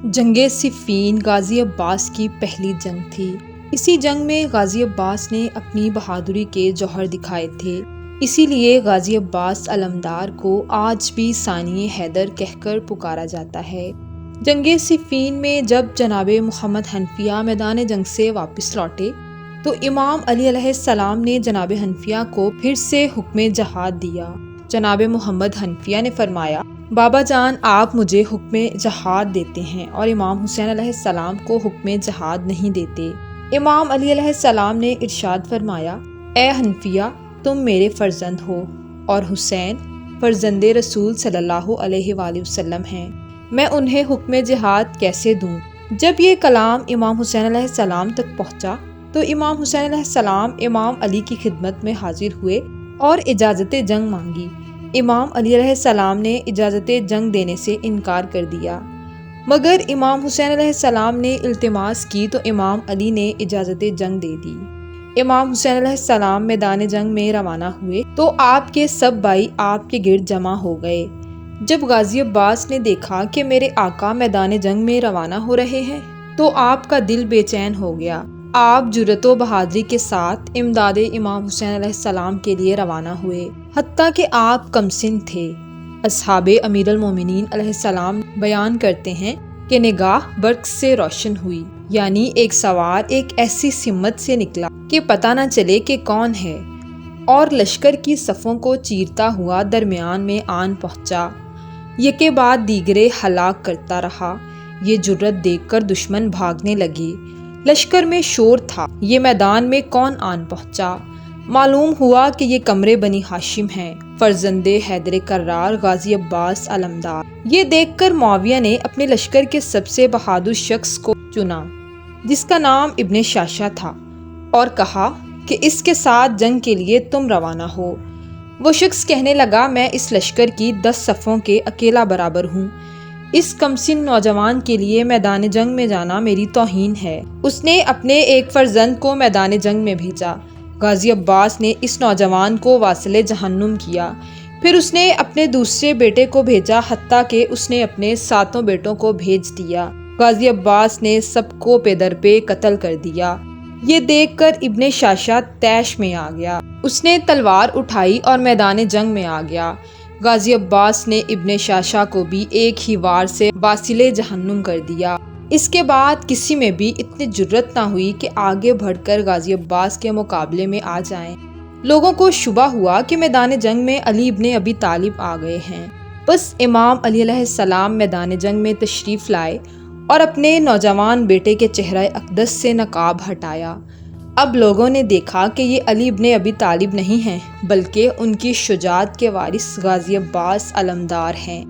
جنگ صفین غازی عباس کی پہلی جنگ تھی۔ اسی جنگ میں غازی عباس نے اپنی بہادری کے جوہر دکھائے تھے، اسی لیے غازی عباس علمدار کو آج بھی ثانی حیدر کہہ کر پکارا جاتا ہے۔ جنگ صفین میں جب جناب محمد حنفیہ میدان جنگ سے واپس لوٹے تو امام علی علیہ السلام نے جناب حنفیہ کو پھر سے حکم جہاد دیا۔ جناب محمد حنفیہ نے فرمایا، بابا جان آپ مجھے حکم جہاد دیتے ہیں اور امام حسین علیہ السلام کو حکم جہاد نہیں دیتے۔ امام علی علیہ السلام نے ارشاد فرمایا، اے حنفیہ تم میرے فرزند ہو اور حسین فرزند رسول صلی اللہ علیہ وآلہ وسلم ہیں، میں انہیں حکم جہاد کیسے دوں؟ جب یہ کلام امام حسین علیہ السلام تک پہنچا تو امام حسین علیہ السلام امام علی کی خدمت میں حاضر ہوئے اور اجازت جنگ مانگی۔ امام علی علیہ السلام نے اجازت جنگ دینے سے انکار کر دیا، مگر امام حسین علیہ السلام نے التماس کی تو امام علی نے اجازت جنگ دے دی۔ امام حسین علیہ السلام میدان جنگ میں روانہ ہوئے تو آپ کے سب بھائی آپ کے گرد جمع ہو گئے۔ جب غازی عباس نے دیکھا کہ میرے آقا میدان جنگ میں روانہ ہو رہے ہیں تو آپ کا دل بے چین ہو گیا۔ آپ جرأت و بہادری کے ساتھ امداد امام حسین علیہ السلام کے لیے روانہ ہوئے، حتیٰ کہ آپ کمسن تھے۔ اصحاب امیر المومنین علیہ السلام بیان کرتے ہیں کہ نگاہ برق سے روشن ہوئی، یعنی ایک سوار ایک ایسی سمت سے نکلا کہ پتہ نہ چلے کہ کون ہے، اور لشکر کی صفوں کو چیرتا ہوا درمیان میں آن پہنچا، یکے بعد دیگرے ہلاک کرتا رہا۔ یہ جرأت دیکھ کر دشمن بھاگنے لگے، لشکر میں شور تھا، یہ میدان میں کون آن پہنچا؟ معلوم ہوا کہ یہ قمر بنی ہاشم ہیں، فرزند حیدر کرار غازی عباس علمدار۔ یہ دیکھ کر معاویہ نے اپنے لشکر کے سب سے بہادر شخص کو چنا جس کا نام ابن شاشہ تھا، اور کہا کہ اس کے ساتھ جنگ کے لیے تم روانہ ہو۔ وہ شخص کہنے لگا، میں اس لشکر کی 10 صفوں کے اکیلا برابر ہوں، اس کمسن نوجوان کے لیے میدان جنگ میں جانا میری توہین ہے۔ اس نے اپنے ایک فرزند کو میدان جنگ میں بھیجا۔ غازی عباس نے اس نوجوان کو واصل جہنم کیا، پھر اس نے اپنے دوسرے بیٹے کو بھیجا، حتیٰ کہ اس نے اپنے 7 بیٹوں کو بھیج دیا۔ غازی عباس نے سب کو پے در پے قتل کر دیا۔ یہ دیکھ کر ابن شاشہ طیش میں آ گیا، اس نے تلوار اٹھائی اور میدان جنگ میں آ گیا۔ غازی عباس نے ابن شاشہ کو بھی ایک ہی وار سے واصل جہنم کر دیا۔ اس کے بعد کسی میں بھی اتنی جرأت نہ ہوئی کہ آگے بڑھ کر غازی عباس کے مقابلے میں آ جائیں۔ لوگوں کو شبہ ہوا کہ میدان جنگ میں علی ابن ابی طالب آ گئے ہیں، بس امام علی علیہ السلام میدان جنگ میں تشریف لائے اور اپنے نوجوان بیٹے کے چہرہ اقدس سے نقاب ہٹایا۔ اب لوگوں نے دیکھا کہ یہ علی ابن ابی طالب نہیں ہیں، بلکہ ان کی شجاعت کے وارث غازی عباس علمدار ہیں۔